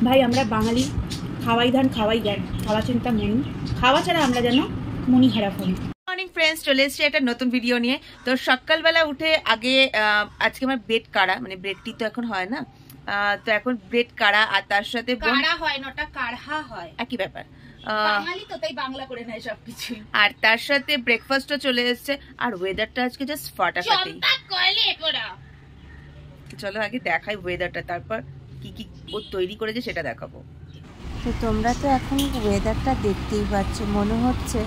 ভাই আমরা বাঙালি, খাওয়াই ধান খাওয়াই জ্ঞান, খাওয়া চিন্তা মনি, খাওয়া ছাড়া আমরা যেন মনি হারা ফোন। মর্নিং ফ্রেন্ডস, চলে এসেছি একটা নতুন ভিডিও নিয়ে। তো সকালবেলা উঠে আগে আজকে আমার ব্রেড কাড়া, মানে ব্রেড টি তো এখন হয় না, তো এখন ব্রেড কাড়া আর তার সাথে কাড়া হয় না, ওটা কাড়হা হয়, একই ব্যাপার। বাঙালি তো তাই বাংলা করে নেয় সবকিছু। আর তার সাথে ব্রেকফাস্টও চলে এসেছে। আর ওয়েদারটা আজকে জাস্ট ফাটাফাটি। চলো আগে দেখাই ওয়েদারটা, তারপর কি কি ও তৈরি করেছে সেটা দেখাবো। তো তোমরা তো এখন ওয়েদারটা দেখতেই পাচ্ছ, মনে হচ্ছে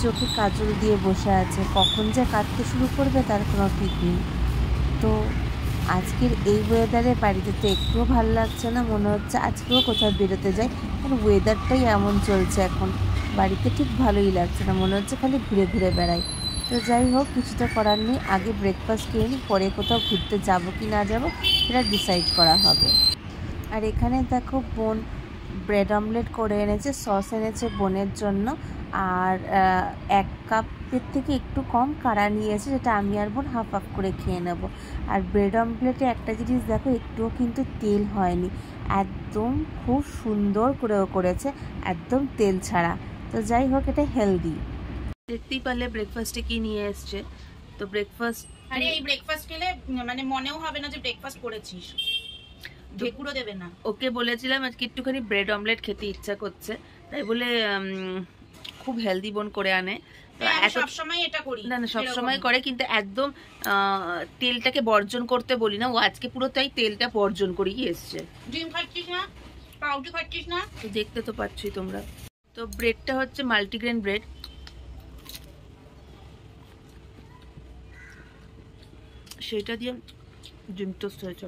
চোখে কাজল দিয়ে বসে আছে, কখন যে কাটতে শুরু করবে তার কোনো ঠিক নেই। তো আজকের এই ওয়েদারে বাড়িতে তো একটুও ভালো লাগছে না, মনে হচ্ছে আজকেও কোথাও বেরোতে যাই, আর ওয়েদারটাই এমন চলছে এখন, বাড়িতে ঠিক ভালোই লাগছে না, মনে হচ্ছে খালি ঘুরে ঘুরে বেড়াই। তো যাই হোক, কিছু তো করার নেই, আগে ব্রেকফাস্ট খেয়ে নিই, পরে কোথাও ঘুরতে যাব কি না যাব সেটা ডিসাইড করা হবে। আর এখানে দেখো বোন ব্রেড অমলেট করে এনেছে, সস এনেছে বোনের জন্য, আর 1 কাপের থেকে একটু কম কাড়া নিয়েছে, যেটা আমি আর বোন হাফ হাফ করে খেয়ে নেব। আর ব্রেড অমলেটে একটা জিনিস দেখো, একটুও কিন্তু তেল হয়নি, একদম খুব সুন্দর করেও করেছে, একদম তেল ছাড়া। তো যাই হোক, এটা হেলদি। দেখতেই পারলে ব্রেকফাস্টে কি নিয়ে এসছে। তো ব্রেকফাস্ট, আরে এই ব্রেকফাস্ট খেলে মানে মনেও হবে না যে ব্রেকফাস্ট করেছিস, ঢেকুরও দেবে না। ওকে বলেছিলাম আজকে একটুখানি ব্রেড অমলেট খেতে ইচ্ছা করছে, তাই বলে খুব হেলদি বোন করে আনে। সবসময় এটা করি না, সবসময় করে, কিন্তু একদম তেলটাকে বর্জন করতে বলি না, ও আজকে পুরো তাই তেলটা বর্জন করেই এসছে। ডিম খাচ্ছিস না, পাউরুটি খাচ্ছিস না, তো দেখতে তো পাচ্ছই তোমরা। তো ব্রেডটা হচ্ছে মাল্টিগ্রেন ব্রেড, সেটা দিয়ে ডিম টোস্ট হয়েছে।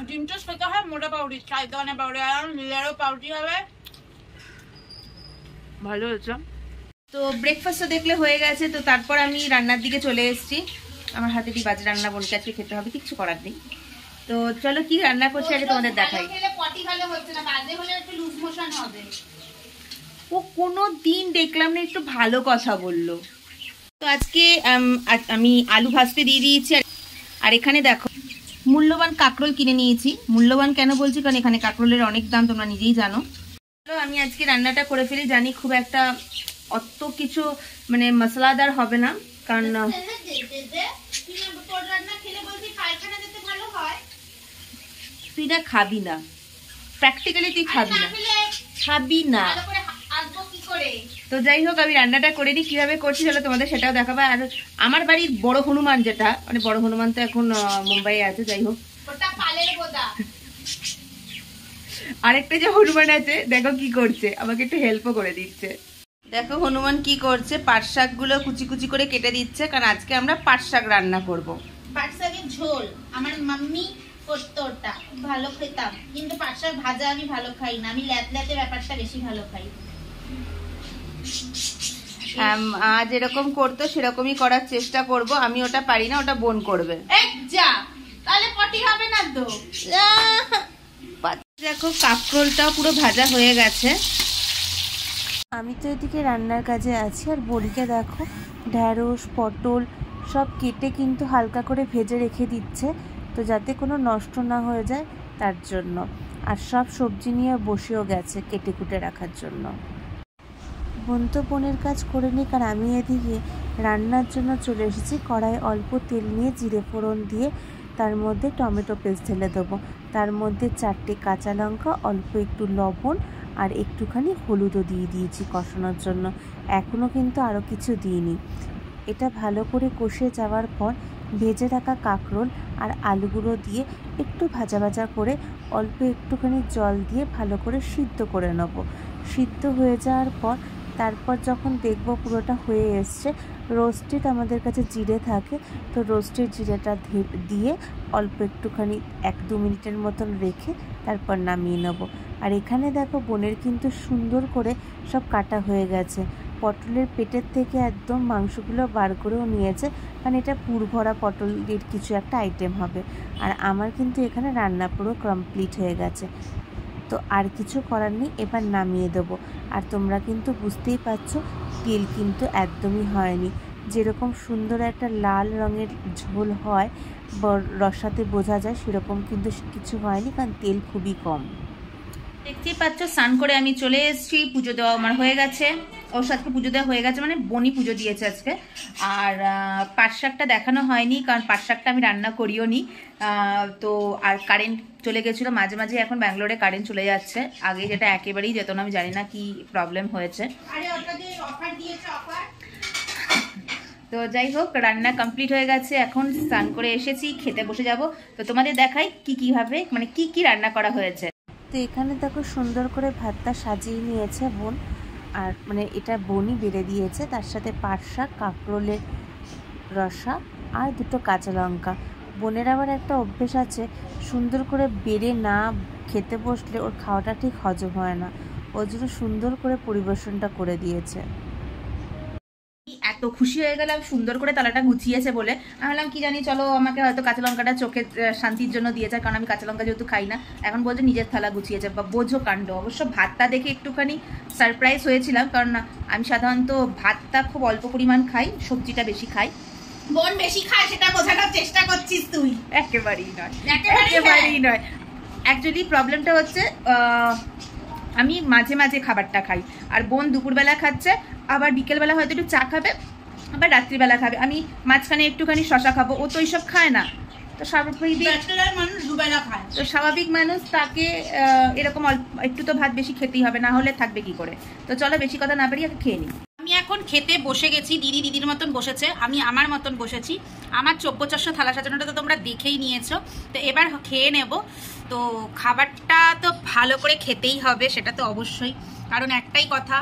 ডিম টোস্ট খেতে হয় মোটা পাউরুটি, চাই দোকানে পাউরুটি আর নীলেরও পাউরুটি হবে, ভালো হয়েছে। তো ব্রেকফাস্টটা দেখলে হয়ে গেছে, তো তারপর আমি রান্নার দিকে চলে এসেছি। আমার হাতে দিয়ে বাজে রান্না বোনকে আজকে খেতে হবে, কিচ্ছু করার নেই। তো চলো কি রান্না করছি আগে তোমাদের দেখাই। ও কোনো দিন দেখলাম না একটু ভালো কথা বললো। তো আজকে আমি আলু ভাজতে দিয়ে দিয়েছি। আর এখানে দেখো মূল্যবান কাঁকরোল কিনে নিয়েছি। মূল্যবান কেন বলছি, কারণ এখানে কাঁকরোলের অনেক দাম, তোমরা নিজেই জানো। আমি আজকে রান্নাটা করে ফেলি, জানি খুব একটা অত কিছু মানে মশলাদার হবে না, কারণ তুই না খাবি না, প্র্যাকটিক্যালি তুই খাবি না। তো যাই হোক, আমি রান্নাটা করে নিই, কিভাবে করছি চলো তোমাদের সেটাও দেখাবো। আর আমার বাড়ির বড় হনুমান, যেটা মানে বড় হনুমান তো এখন মুম্বাইয়ে আছে, যাই হোক আরেকটা যে হনুমান আছে দেখো কি করছে, আমাকে একটু হেল্পও করে দিচ্ছে। দেখো হনুমান কি করছে, পাট শাক গুলো কুচি কুচি করে কেটে দিচ্ছে, কারণ আজকে আমরা পাট শাক রান্না করব। পাট শাকের ঝোল আমার মাম্মি করতো, ওটা ভালো খেতাম, কিন্তু পাট শাক ভাজা আমি ভালো খাই না, আমি ল্যাতল্যাতে ব্যাপারটা বেশি ভালো খাই। যেরকম করতো সেরকমই করার চেষ্টা করব, আমি ওটা পারি না, ওটা বোন করবে। যা তাহলে পটি হবে না তো। দেখো কাঁকরোলটাও পুরো ভাজা হয়ে গেছে। আমি তো এদিকে রান্নার কাজে আছি, আর বড়িকে দেখো ঢ্যাঁড়স পটল সব কেটে কিন্তু হালকা করে ভেজে রেখে দিচ্ছে, তো যাতে কোনো নষ্ট না হয়ে যায় তার জন্য। আর সব সবজি নিয়ে বসেও গেছে কেটে কুটে রাখার জন্য। বোন তো বোনের কাজ করে নিক, আর আমি এদিকে রান্নার জন্য চলে এসেছি। কড়াই অল্প তেল নিয়ে জিরে ফোড়ন দিয়ে তার মধ্যে টমেটো পেস্ট ঢেলে দেবো, তার মধ্যে 4টে কাঁচা লঙ্কা, অল্প একটু লবণ আর একটুখানি হলুদও দিয়ে দিয়েছি কষানোর জন্য, এখনও কিন্তু আরও কিছু দিইনি। এটা ভালো করে কষে যাওয়ার পর ভেজে রাখা কাঁকরোল আর আলুগুলো দিয়ে একটু ভাজা ভাজা করে অল্প একটুখানি জল দিয়ে ভালো করে সিদ্ধ করে নেব। সিদ্ধ হয়ে যাওয়ার পর তারপর যখন দেখব পুরোটা হয়ে এসছে, রোস্টেড আমাদের কাছে জিরে থাকে, তো রোস্টেড জিরেটা দিয়ে অল্প একটুখানি 1-2 মিনিটের মতন রেখে তারপর নামিয়ে নেব। আর এখানে দেখো বোনের কিন্তু সুন্দর করে সব কাটা হয়ে গেছে, পটলের পেটের থেকে একদম মাংসগুলো বার করেও নিয়েছে, কারণ এটা পুরভরা পটলের কিছু একটা আইটেম হবে। আর আমার কিন্তু এখানে রান্না পুরো কমপ্লিট হয়ে গেছে, তো আর কিছু করার নেই, এবার নামিয়ে দেবো। আর তোমরা কিন্তু বুঝতেই পারছো তেল কিন্তু একদমই হয়নি, যেরকম সুন্দর একটা লাল রঙের ঝোল হয় রসাতে বোঝা যায়, সেরকম কিন্তু কিছু হয়নি, কারণ তেল খুবই কম। দেখতেই পাচ্ছ স্নান করে আমি চলে এসেছি, পুজো দেওয়া আমার হয়ে গেছে। ওর সাথে পুজো দেওয়া হয়ে গেছে মানে বনি পুজো দিয়েছে আজকে। আর পাট শাকটা দেখানো হয়নি, কারণ পাট শাকটা আমি রান্না করিও নি। তো আর কারেন্ট চলে গেছিলো মাঝে মাঝে, এখন ব্যাঙ্গালোরে কারেন্ট চলে যাচ্ছে, আগে যেটা একেবারেই যেত না, আমি জানি না কি প্রবলেম হয়েছে। তো যাই হোক, রান্না কমপ্লিট হয়ে গেছে, এখন স্নান করে এসেছি, খেতে বসে যাব। তো তোমাদের দেখাই কিভাবে মানে কি রান্না করা হয়েছে। তো এখানে দেখো সুন্দর করে ভাতটা সাজিয়ে নিয়েছে বোন, আর মানে এটা বোনই বেড়ে দিয়েছে, তার সাথে পাট শাক, কাঁকরোলের রসা আর 2টো কাঁচা লঙ্কা। বোনের আবার একটা অভ্যেস আছে, সুন্দর করে বেড়ে না খেতে বসলে ওর খাওয়াটা ঠিক হজম হয় না, ওর জন্য সুন্দর করে পরিবেশনটা করে দিয়েছে। এত খুশি হয়ে গেলাম সুন্দর করে তালাটা গুছিয়েছে বলে। আমি বললাম কি জানি, চলো আমাকে হয়তো কাঁচা লঙ্কাটা চোখের শান্তির জন্য দিয়েছে, কারণ আমি কাঁচা লঙ্কা যেহেতু খাই না। এখন বলছে নিজের থালা গুছিয়েছে, বা বোঝো কাণ্ড। অবশ্য ভাতটা দেখে একটুখানি সারপ্রাইজ হয়েছিলাম, কারণ আমি সাধারণত ভাতটা খুব অল্প পরিমাণ খাই, সবজিটা বেশি খাই। বোন বেশি খায় সেটা বোঝানোর চেষ্টা করছিস তুই? একেবারেই নয়। অ্যাকচুয়ালি প্রবলেমটা হচ্ছে আমি মাঝে মাঝে খাবারটা খাই, আর বোন দুপুরবেলা খাচ্ছে, আবার বিকেলবেলা হয়তো একটু চা খাবে, আবার রাত্রিবেলা খাবে। আমি মাঝখানে একটুখানি শশা খাবো, ও তো এইসব খায় না। তো স্বাভাবিক মানুষ দুবেলা খায়, তো স্বাভাবিক মানুষ তাকে এরকম একটু তো ভাত বেশি খেতেই হবে, না হলে থাকবে কি করে। তো চলো বেশি কথা না বেরিয়ে খেয়ে নিই। আমি এখন খেতে বসে গেছি, দিদির মতন বসেছে, আমি আমার মতন বসেছি। আমার চব্বচস্য থালা সাজানোটা তো তোমরা দেখেই নিয়েছো, তো এবার খেয়ে নেব। তো খাবারটা তো ভালো করে খেতেই হবে, সেটা তো অবশ্যই, কারণ একটাই কথা,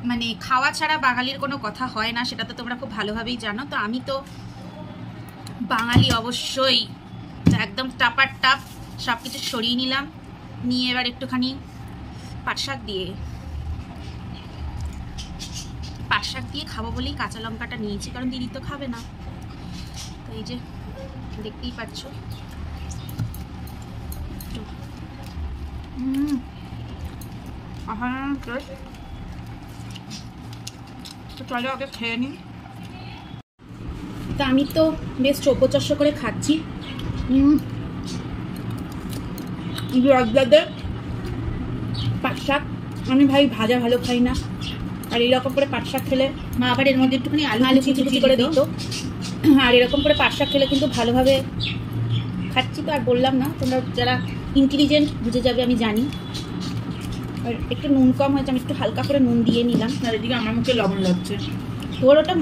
মানে খাওয়া ছাড়া বাঙালির কোনো কথা হয় না, সেটা তো তোমরা খুব ভালোভাবেই জানো। তো আমি তো বাঙালি অবশ্যই, একদম টাপার টাপ সব কিছু সরিয়ে নিলাম, নিয়ে এবার একটুখানি পাট শাক দিয়ে খাবো বলেই কাঁচা লঙ্কাটা নিয়েছি, কারণ দিদি তো খাবে না। তো এই যে দেখতেই পাচ্ছ, চলো আগে খেয়ে নিই। তা আমি তো বেশ চব্বচস্য করে খাচ্ছি। পাট শাক আমি ভাই ভাজা ভালো খাই না, আর এরকম করে পাট শাক খেলে, মা আবার এর মধ্যে একটুখানি আলু কুচি করে দিত, আর এরকম করে পাট শাক খেলে কিন্তু ভালোভাবে খাচ্ছি। তো আর বললাম না, তোমরা যারা ইন্টেলিজেন্ট বুঝে যাবে, আমি জানি। আর একটু নুন কম হয়েছে, আমি একটু হালকা করে নুন দিয়ে নিলাম, আর এদিকে আমার মুখে লবণ লাগছে। তোর ওটা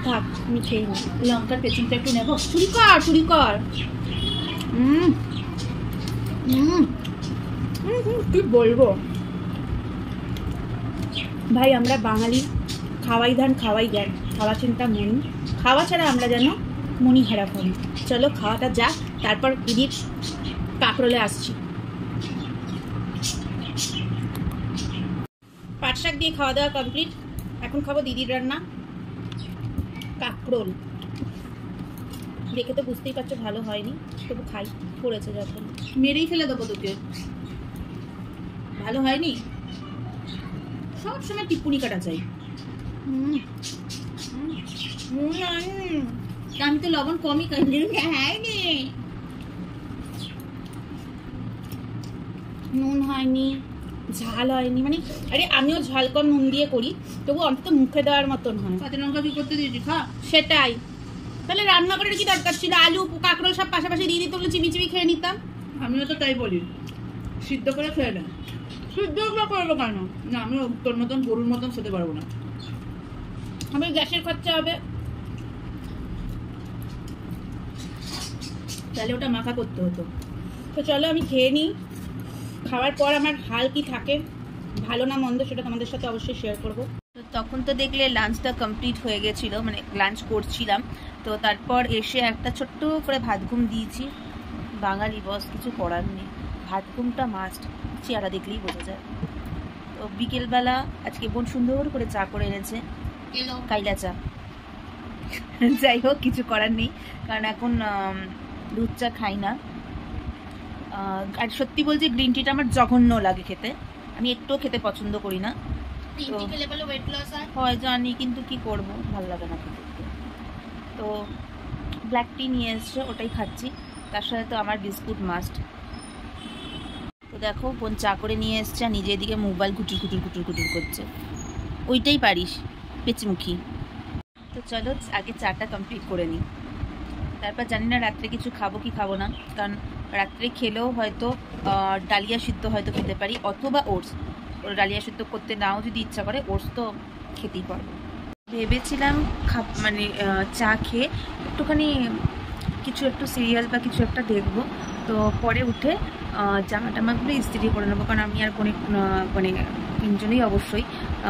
থাক, আমি খেয়ে নিই। লঙ্কার পেছনটা একটু নেবো, চুরি কর। কি বলবো ভাই, আমরা বাঙালি, খাওয়াই ধান খাওয়াই জ্ঞান, খাওয়া চিন্তা মনি, খাওয়া ছাড়া আমরা যেন মনি হারা করি। চলো খাওয়াটা যাক, তারপর দিদির কাঁকরোলে আসছি। পাট শাক দিয়ে খাওয়া দাওয়া কমপ্লিট, এখন খাবো দিদির রান্না কাঁকরোল। দেখে তো বুঝতেই পারছো ভালো হয়নি, তবু খাই, পড়েছে যখন, মেরেই ফেলে দেবো তোকে। ভালো হয়নি, সব সময় টিপ্পুনি কাটা চাই। আমি তো লবণ কমই খাইনি, নুন হয়নি, ঝাল হয়নি, মানে আরে আমিও ঝাল কম নুন দিয়ে করি, তবু অন্তত মুখে দেওয়ার মতন হয়। কাঁচা লঙ্কা কি করতে দিয়েছি খা, সেটাই। তাহলে রান্না করে কি দরকার ছিল, আলু কাঁকরোল সব পাশাপাশি দিয়ে দিতে হলে চিবি খেয়ে নিতাম। আমিও তো তাই বলি, সিদ্ধ করে খেয়ে নেন। সিদ্ধ করবো কেন না, আমি তোর মতন গরুর মতন খেতে পারবো না, আমি গ্যাসের খরচা হবে, তাহলে ওটা মাখা করতে হতো। তো চলো আমি খেয়ে নিই, খাওয়ার পর আমার হাল কি থাকে, ভালো না মন্দ, সেটা তোমাদের সাথে অবশ্যই শেয়ার করবো। তো তখন তো দেখলে লাঞ্চটা কমপ্লিট হয়ে গেছিলো, মানে লাঞ্চ করছিলাম। তো তারপর এসে একটা ছোট্ট করে ভাত ঘুম দিয়েছি, বাঙালি বস, কিছু করার নেই, ভাত ঘুমটা মাস্ট, চেহারা দেখলেই বোঝা যায়। তো বিকেলবেলা আজকে বোন সুন্দর করে চা করে এনেছে, কাইলা চা। যাই হোক, কিছু করার নেই, কারণ এখন দুধ চা খাই না। আর সত্যি বলছি, গ্রিন টিটা আমার জঘন্য লাগে খেতে, আমি একটুও খেতে পছন্দ করি না। হয় জানি, কিন্তু কি করব, ভালো লাগে না খেতে। তো ব্ল্যাক টি নিয়ে এসছে, ওটাই খাচ্ছি, তার সাথে তো আমার বিস্কুট মাস্ট। তো দেখো বোন চা করে নিয়ে এসছে আর নিজে এদিকে মোবাইল কুটুর কুটুর কুটুর কুটুর করছে। ওইটাই পারিস পেচমুখী। তো চলো আগে চাটা কমপ্লিট করে নিই, তারপর জানি না রাত্রে কিছু খাবো কি খাবো না, কারণ রাত্রে খেলেও হয়তো ডালিয়া সিদ্ধ হয়তো খেতে পারি, অথবা ওটস। ডালিয়া সিদ্ধ করতে নাও যদি ইচ্ছা করে, ওটস তো খেতেই পারবো। ভেবেছিলাম মানে চা খেয়ে একটুখানি কিছু একটু সিরিয়াল বা কিছু একটা দেখবো, তো পরে উঠে জামা টামাগুলো ইস্ত্রি করে নেবো, কারণ আমি আর বোন মানে তিনজনেই অবশ্যই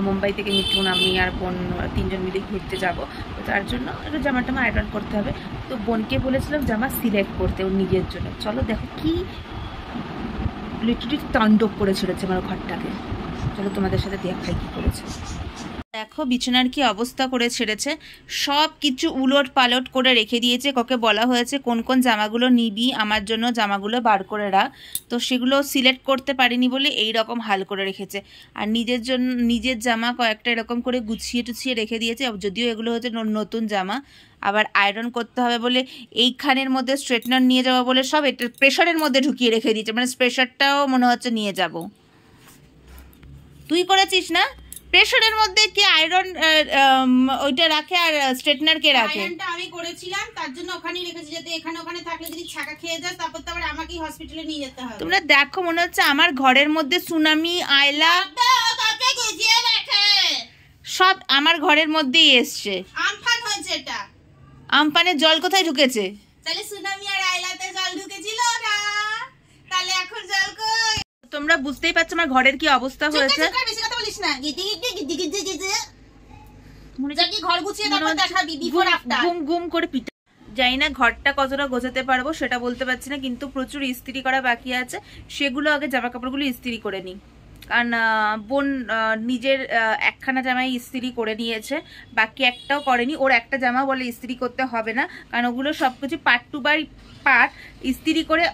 মুম্বাই থেকে মিঠুন, আমি আর বোন তিনজন মিলে ঘুরতে যাবো, তো তার জন্য একটু জামা টামা আয়রন করতে হবে। তো বোনকে বলেছিলাম জামা সিলেক্ট করতে ওর নিজের জন্য। চলো দেখো কি লিটারালি তাণ্ডব করে ছেড়েছে আমার ঘরটাকে। চলো তোমাদের সাথে দেখাই কি করেছে। দেখো বিছানার কি অবস্থা করে ছেড়েছে, সব কিছু উলট পালট করে রেখে দিয়েছে। কাকে বলা হয়েছে কোন কোন জামাগুলো নিবি, আমার জন্য জামাগুলো বার করে রাখ, তো সেগুলো সিলেক্ট করতে পারিনি বলে এই রকম হাল করে রেখেছে। আর নিজের জন্য নিজের জামা কয়েকটা এরকম করে গুছিয়ে টুছিয়ে রেখে দিয়েছে, যদিও এগুলো হচ্ছে নতুন জামা। আবার আয়রন করতে হবে বলে এইখানের মধ্যে স্ট্রেটনার নিয়ে যাবো বলে সব এটা প্রেশারের মধ্যে ঢুকিয়ে রেখে দিয়েছে, মানে প্রেশারটাও মনে হচ্ছে নিয়ে যাব। তুই করেছিস না? প্রেশারের মধ্যে কে আয়রন ওইটা রাখে আর স্ট্রেটনার কে রাখে? আয়রনটা আমি করেছিলাম, তার জন্য ওখানেই রেখেছি, যাতে এখানে ওখানে থাকলে যদি ছাকা খেয়ে যায় তারপর তো আবার আমাকেই হসপিটালে নিয়ে যেতে হবে। তোমরা দেখো মনে হচ্ছে আমার ঘরের মধ্যে সুনামি আয়লা সব আমার ঘরের মধ্যেই এসছে। আমফান হয়েছে এটা। আমফানের জল কোথায় ঢুকেছে? তাহলে সুনামি আর আয়লাতে জল ঢুকেছিল না, তাহলে এখন জল কই? তোমরা বুঝতেই পারছো আমার ঘরের কি অবস্থা হয়েছে। বেশি কথা বলিস না, ঘর গুছিয়ে তারপর দেখাবি বিফোর আফটার। ঘুম ঘুম করে পিটা। জানি না ঘরটা কতটা গোছাতে পারবো সেটা বলতে পারছি না, কিন্তু প্রচুর ইস্ত্রি করা বাকি আছে, সেগুলো আগে জামা কাপড়গুলো ইস্ত্রি করে নিই। কারণ বোন নিজের একখানা জামাই ইস্ত্রি করে নিয়েছে, বাকি একটাও করেনি। ওর একটা জামা বলে ইস্ত্রি করতে হবে না, কারণ ওগুলো সবকিছু পার্ট টু পার্ট ইস্ত্রি করে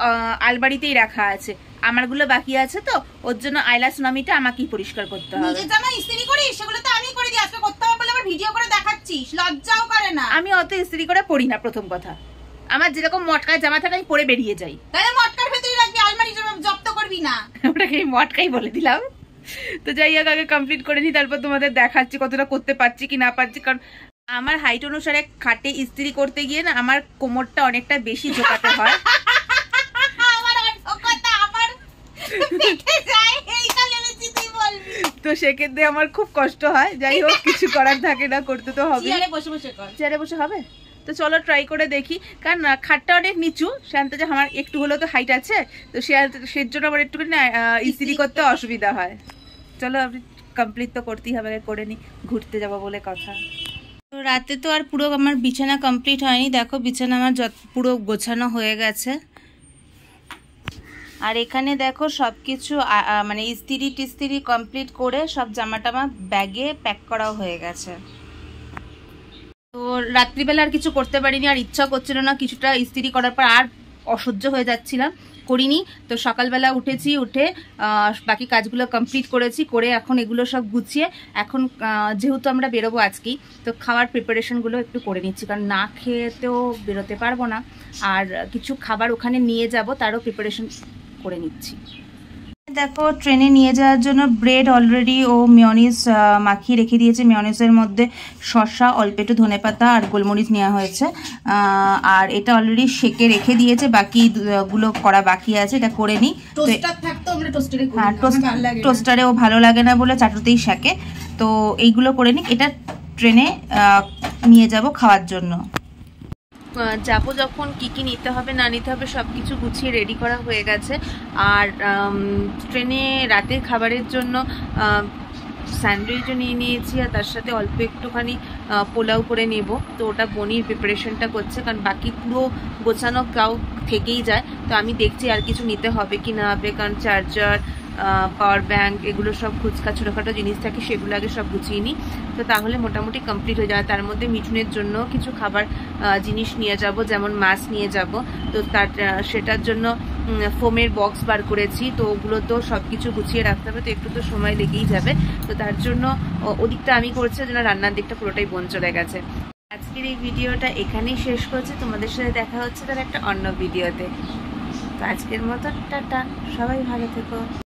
আলমারিতেই রাখা আছে। আমারগুলো বাকি আছে, তো ওর জন্য আয়লা সুনামিটা আমাকেই পরিষ্কার করতে হবে। নিজের জামা ইস্ত্রি করিস, সেগুলো তো আমি করে দিই। আজকে করতে হবে বলে আবার ভিডিও করে দেখাচ্ছিস, লজ্জাও করে না। আমি অত ইস্ত্রি করে পরি না, প্রথম কথা। আমার যেরকম মটকায় জামা থাকে আমি পরে বেরিয়ে যাই। তাহলে মটকার ভেতরে রাখবি, আলমারি জব্দ করবি না। ওটাকে মটকাই বলে দিলাম। তো যাই হোক আগে কমপ্লিট করে নিই, তারপর তোমাদের দেখাচ্ছি কতটা করতে পারছি কি না পারছি। কারণ আমার হাইট অনুসারে খাটে ইস্ত্রি করতে গিয়ে না আমার কোমরটা অনেকটা বেশি ঝোঁকাতে হয়। তো সেক্ষেত্রে আমার খুব কষ্ট হয়। যাই হোক কিছু করার থাকে না, করতে তো হবে। চেয়ারে বসে হবে? তো চলো ট্রাই করে দেখি, কারণ খাটটা অনেক নিচু, শান্তা যে আমার একটু হলেও তো হাইট আছে, তো সের জন্য আমার একটুখানি ইস্ত্রি করতে অসুবিধা হয়। চলো আপনি কমপ্লিট তো করতেই হবে, করে নি, ঘুরতে যাবো বলে কথা। তো রাতে তো আর পুরো আমার বিছানা কমপ্লিট হয়নি। দেখো বিছানা আমার পুরো গোছানো হয়ে গেছে, আর এখানে দেখো সব কিছু মানে ইস্ত্রি টিস্ত্রি কমপ্লিট করে সব জামা টামা ব্যাগে প্যাক করাও হয়ে গেছে। তো রাত্রিবেলা আর কিছু করতে পারিনি, আর ইচ্ছা করছিল না। কিছুটা ইস্ত্রি করার পর আর অসহ্য হয়ে যাচ্ছিলাম, করিনি। তো সকালবেলা উঠেছি, উঠে বাকি কাজগুলো কমপ্লিট করেছি, করে এখন এগুলো সব গুছিয়ে এখন যেহেতু আমরা বেরোবো আজকেই, তো খাওয়ার প্রিপারেশনগুলো একটু করে নিচ্ছি, কারণ না খেতেও বেরোতে পারবো না। আর কিছু খাবার ওখানে নিয়ে যাব, তারও প্রিপারেশন করে নিচ্ছি। দেখো ট্রেনে নিয়ে যাওয়ার জন্য ব্রেড অলরেডি ও মেয়োনিজ মাখিয়ে রেখে দিয়েছে। মেয়োনিজের মধ্যে শসা, অল্প একটু ধনেপাতা আর গোলমরিচ নেওয়া হয়েছে। আর এটা অলরেডি সেকে রেখে দিয়েছে, বাকিগুলো করা বাকি আছে, এটা করে নিই। হ্যাঁ, টোস্টারেও ভালো লাগে না বলে চাটুতেই সেকে, তো এইগুলো করে নিই। এটা ট্রেনে নিয়ে যাব খাওয়ার জন্য। যাবো যখন কি কি নিতে হবে না নিতে হবে সব কিছু গুছিয়ে রেডি করা হয়ে গেছে। আর ট্রেনে রাতের খাবারের জন্য স্যান্ডউইচও নিয়ে নিয়েছি, আর তার সাথে অল্প একটুখানি পোলাও করে নেব। তো ওটা বোনির প্রিপারেশনটা করছে, কারণ বাকি পুরো গোছানো কাউ থেকেই যায়। তো আমি দেখছি আর কিছু নিতে হবে কি না হবে, কারণ চার্জার, পাওয়ার ব্যাঙ্ক, এগুলো সব খুচকা ছোটোখাটো জিনিস থাকে, সেগুলো আগে সব গুছিয়ে নিই। তো তাহলে মোটামুটি কমপ্লিট হয়ে যায়। তার মধ্যে মিঠুনের জন্য কিছু খাবার জিনিস নিয়ে যাব, যেমন মাছ নিয়ে যাব। তো সেটার জন্য ফোমের বক্স বার করেছি, তো ওগুলো তো সব কিছু গুছিয়ে রাখতে হবে, তো একটু তো সময় লেগেই যাবে। তো তার জন্য ওদিকটা আমি করছি, যেন রান্নার দিকটা পুরোটাই বোন চলে গেছে। আজকের এই ভিডিওটা এখানেই শেষ করছি, তোমাদের সাথে দেখা হচ্ছে তার একটা অন্য ভিডিওতে। তো আজকের মতো টাটা, সবাই ভালো থেকো।